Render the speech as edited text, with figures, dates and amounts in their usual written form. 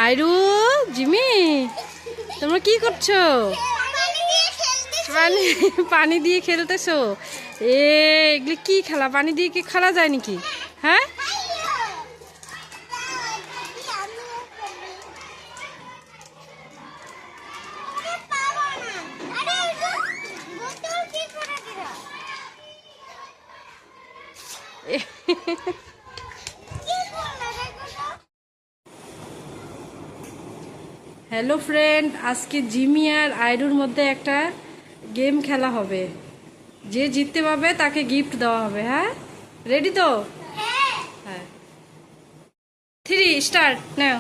আইরু, Jimmy, তোমরা কি করছো? পানি দিয়ে খেলতেছো? এগুলি কি খেলা? পানি দিয়ে কি খেলা যায় নাকি? হ্যাঁ, হ্যালো ফ্রেন্ড, আজকে জিমি আর আইরুর মধ্যে একটা গেম খেলা হবে। যে জিততে পারবে তাকে গিফট দেওয়া হবে। হ্যাঁ, রেডি তো? হ্যাঁ, 3 স্টার্ট নাও।